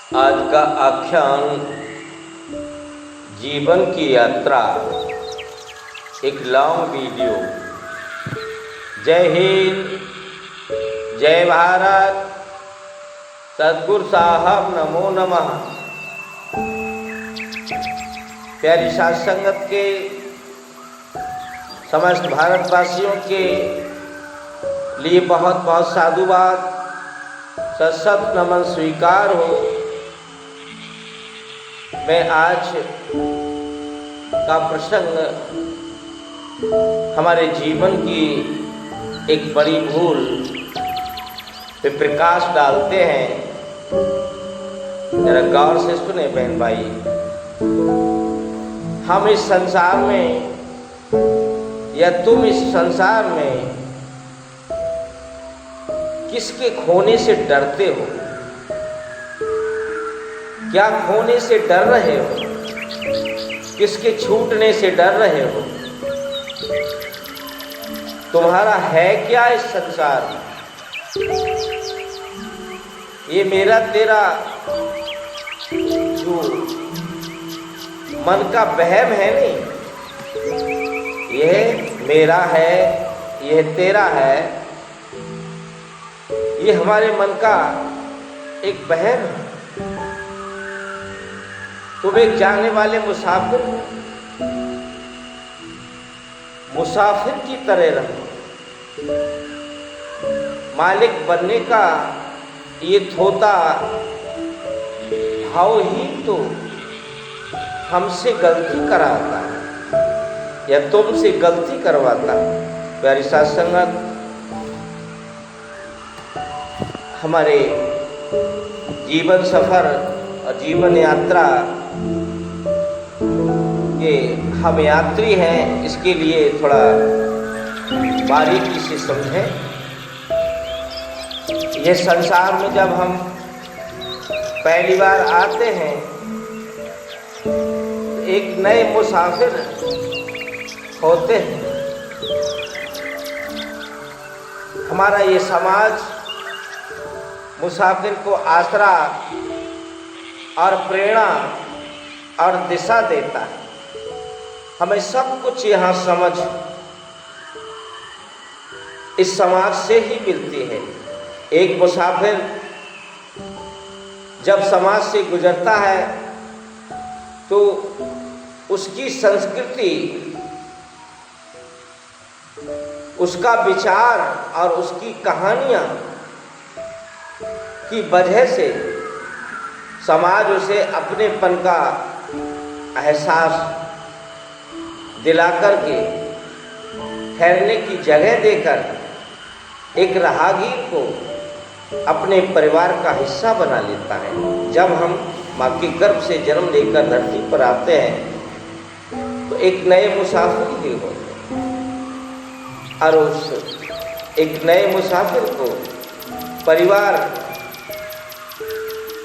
आज का आख्यान जीवन की यात्रा, एक लॉन्ग वीडियो। जय हिंद, जय भारत, सतगुरु साहब नमो नमः। प्यारी साध संगत के समस्त भारतवासियों के लिए बहुत बहुत साधुवाद, सत नमन स्वीकार हो। मैं आज का प्रसंग हमारे जीवन की एक बड़ी भूल पे प्रकाश डालते हैं। जरा गौर से सुने बहन भाई। हम इस संसार में या तुम इस संसार में किसके खोने से डरते हो? क्या खोने से डर रहे हो? किसके छूटने से डर रहे हो? तुम्हारा है क्या इस संसार में? ये मेरा तेरा जो मन का वहम है नहीं, यह मेरा है, यह तेरा है, ये हमारे मन का एक वहम है। तुम एक जाने वाले मुसाफिर हो, मुसाफिर की तरह रहो। मालिक बनने का ये थोता भाव ही तो हमसे गलती कराता है या तुमसे गलती करवाता है। प्यारी साध संगत, हमारे जीवन सफर और जीवन यात्रा ये हम यात्री हैं, इसके लिए थोड़ा बारीकी से समझें। ये संसार में जब हम पहली बार आते हैं, एक नए मुसाफिर होते हैं। हमारा ये समाज मुसाफिर को आसरा और प्रेरणा और दिशा देता है। हमें सब कुछ यहाँ समझ इस समाज से ही मिलती है। एक मुसाफिर जब समाज से गुजरता है तो उसकी संस्कृति, उसका विचार और उसकी कहानियाँ की वजह से समाज उसे अपनेपन का एहसास दिलाकर के, ठहरने की जगह देकर एक राहगीर को अपने परिवार का हिस्सा बना लेता है। जब हम माँ के गर्भ से जन्म लेकर धरती पर आते हैं तो एक नए मुसाफिर ही होते हैं और उस एक नए मुसाफिर को परिवार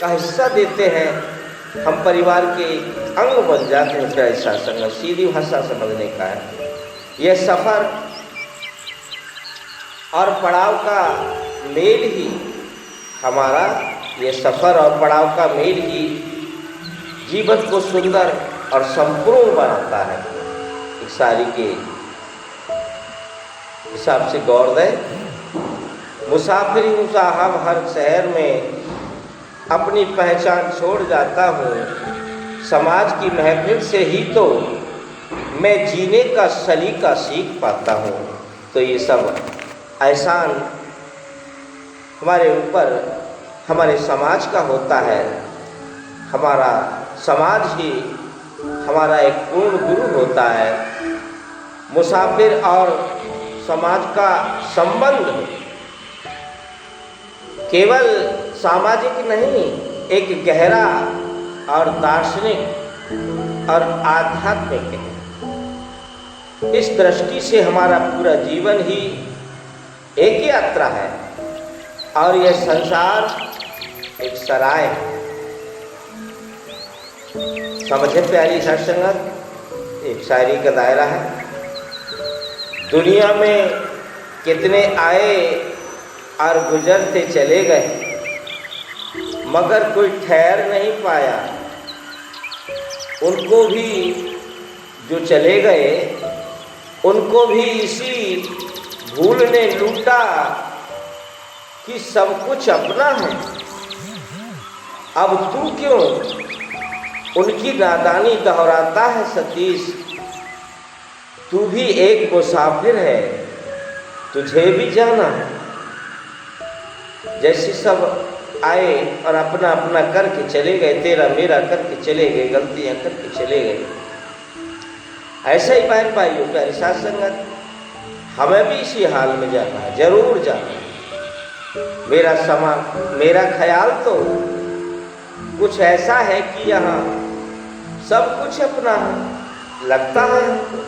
का हिस्सा देते हैं। हम परिवार के अंग बन जाते हैं। प्यारी साध संगत, सीधी भाषा समझने का है। यह सफ़र और पड़ाव का मेल ही हमारा, ये सफ़र और पड़ाव का मेल ही जीवन को सुंदर और संपूर्ण बनाता है। एक शायरी के हिसाब से गौर दें। मुसाफिर हूँ साहब हर शहर में, अपनी पहचान छोड़ जाता हूँ। समाज की महफिल से ही तो मैं जीने का सलीका सीख पाता हूँ। तो ये सब एहसान हमारे ऊपर, हमारे समाज का होता है। हमारा समाज ही हमारा एक पूर्ण गुरु होता है। मुसाफिर और समाज का संबंध केवल सामाजिक नहीं, एक गहरा और दार्शनिक और आध्यात्मिक है। इस दृष्टि से हमारा पूरा जीवन ही एक यात्रा है और यह संसार एक सराय है। समझे प्यारी साध संगत, एक शायरी का दायरा है। दुनिया में कितने आए और गुजरते चले गए, मगर कोई ठहर नहीं पाया। उनको भी जो चले गए, उनको भी इसी भूल ने लूटा कि सब कुछ अपना है। अब तू क्यों उनकी नादानी दोहराता है सतीश? तू भी एक मुसाफिर है, तुझे भी जाना है। जैसे सब आए और अपना अपना करके चले गए, तेरा मेरा करके चले गए, गलतियां करके चले गए। ऐसा ही बहन भाइयों प्यारी साथ संगत, हमें भी इसी हाल में जाना है, जरूर जाना है। मेरा ख्याल तो कुछ ऐसा है कि यहाँ सब कुछ अपना है, लगता है हमको।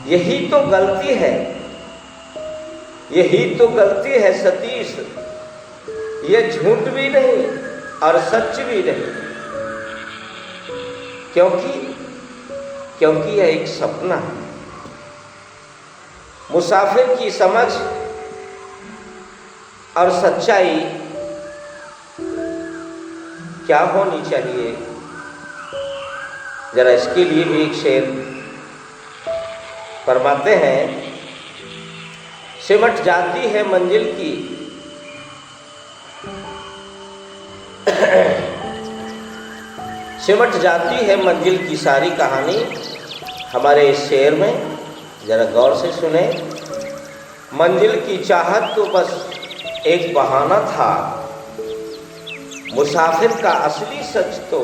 यही तो गलती है, यही तो गलती है सतीश। ये झूठ भी नहीं और सच भी नहीं, क्योंकि यह एक सपना है। मुसाफिर की समझ और सच्चाई क्या होनी चाहिए, जरा इसके लिए भी एक शेर फरमाते हैं। सिमट जाती है मंजिल की सिमट जाती है मंजिल की सारी कहानी। हमारे इस शेर में जरा गौर से सुने। मंजिल की चाहत तो बस एक बहाना था, मुसाफिर का असली सच तो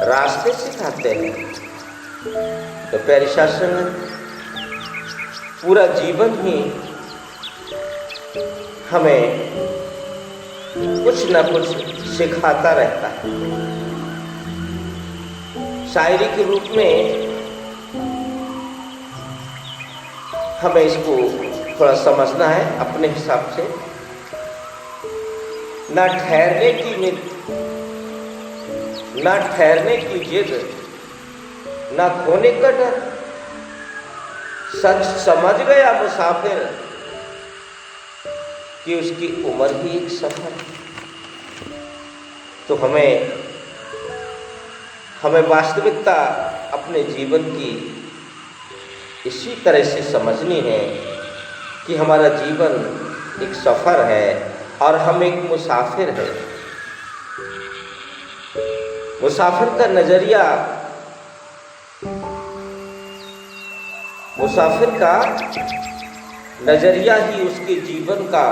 रास्ते सिखाते हैं। तो प्यारे शास्त्र में पूरा जीवन ही हमें कुछ न कुछ सिखाता रहता है। शायरी के रूप में हमें इसको थोड़ा समझना है अपने हिसाब से। ना ठहरने की नींद, ना ठहरने की जिद, ना खोने का डर। सच समझ गया मुसाफिर कि उसकी उम्र ही एक सफर है। तो हमें वास्तविकता अपने जीवन की इसी तरह से समझनी है कि हमारा जीवन एक सफ़र है और हम एक मुसाफिर हैं। मुसाफिर का नज़रिया, मुसाफिर का नज़रिया ही उसके जीवन का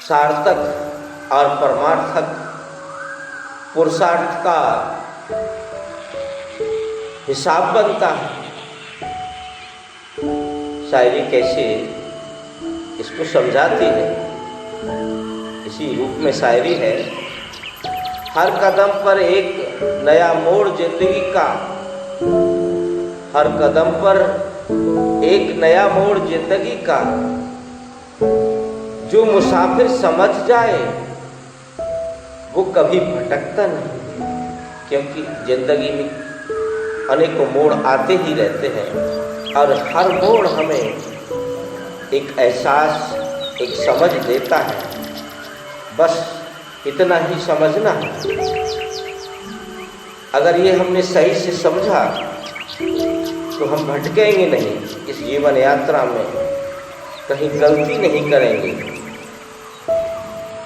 सार्थक और परमार्थक पुरुषार्थ का हिसाब बनता है। शायरी कैसे इसको समझाती है, इसी रूप में शायरी है। हर कदम पर एक नया मोड़ जिंदगी का, हर कदम पर एक नया मोड़ जिंदगी का। जो मुसाफिर समझ जाए वो कभी भटकता नहीं, क्योंकि जिंदगी में अनेकों मोड़ आते ही रहते हैं और हर मोड़ हमें एक एहसास, एक समझ देता है। बस इतना ही समझना है। अगर ये हमने सही से समझा तो हम भटकेंगे नहीं, इस जीवन यात्रा में कहीं गलती नहीं करेंगे।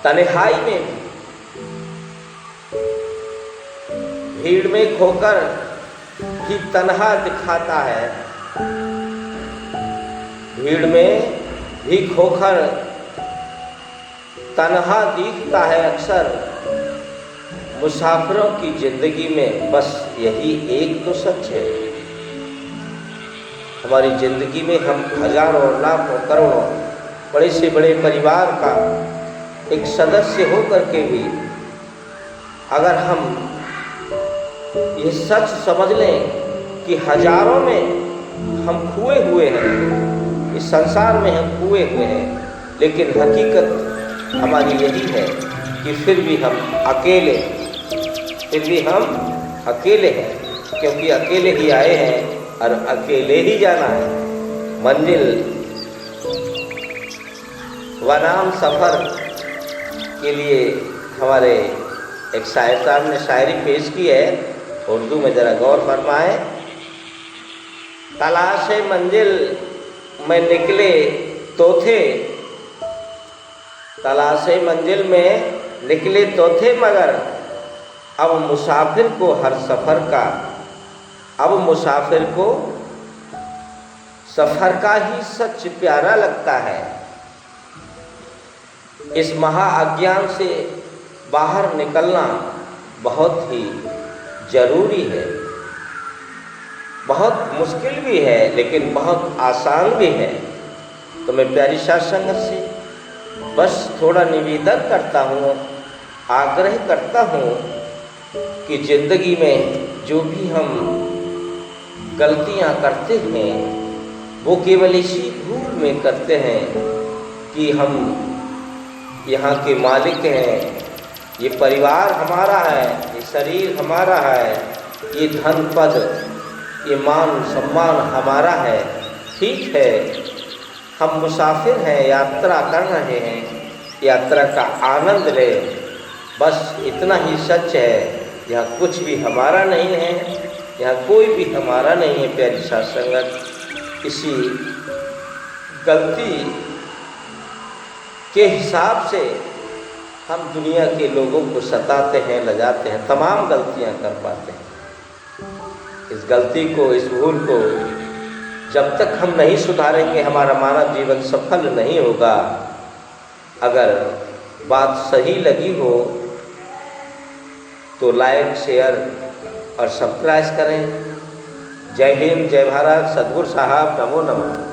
तन्हाई में भीड़ में खोकर भी तन्हा दिखाता है, भीड़ में भी खोकर तन्हा दिखता है अक्सर। मुसाफिरों की जिंदगी में बस यही एक तो सच है। हमारी जिंदगी में हम हजारों लाखों करोड़ों बड़े से बड़े परिवार का एक सदस्य होकर के भी अगर हम ये सच समझ लें कि हजारों में हम खोए हुए हैं, इस संसार में हम खोए हुए हैं, लेकिन हकीकत हमारी यही है कि फिर भी हम अकेले हैं, क्योंकि अकेले ही आए हैं और अकेले ही जाना है। मंजिल वनाम सफ़र के लिए हमारे एक शायर साहब ने शायरी पेश की है, उर्दू में ज़रा गौर फरमाएं। तलाश मंजिल में निकले तो थे, तलाश मंजिल में निकले तो थे, मगर अब मुसाफिर को हर सफ़र का, अब मुसाफिर को सफ़र का ही सच प्यारा लगता है। इस महा अज्ञान से बाहर निकलना बहुत ही ज़रूरी है, बहुत मुश्किल भी है लेकिन बहुत आसान भी है। तो मैं प्यारी साध संगत से बस थोड़ा निवेदन करता हूँ, आग्रह करता हूँ कि ज़िंदगी में जो भी हम गलतियाँ करते हैं वो केवल इसी भूल में करते हैं कि हम यहाँ के मालिक हैं, ये परिवार हमारा है, ये शरीर हमारा है, ये धन पद, ये मान सम्मान हमारा है। ठीक है, हम मुसाफिर हैं, यात्रा कर रहे हैं, यात्रा का आनंद लें, बस इतना ही सच है। यहाँ कुछ भी हमारा नहीं है, यहाँ कोई भी हमारा नहीं है प्यारी साध संगत। इसी गलती के हिसाब से हम दुनिया के लोगों को सताते हैं, लजाते हैं, तमाम गलतियाँ कर पाते हैं। इस गलती को, इस भूल को जब तक हम नहीं सुधारेंगे हमारा मानव जीवन सफल नहीं होगा। अगर बात सही लगी हो तो लाइक, शेयर और सब्सक्राइब करें। जय हिंद, जय भारत, सद्गुरु साहब, नमो नमः।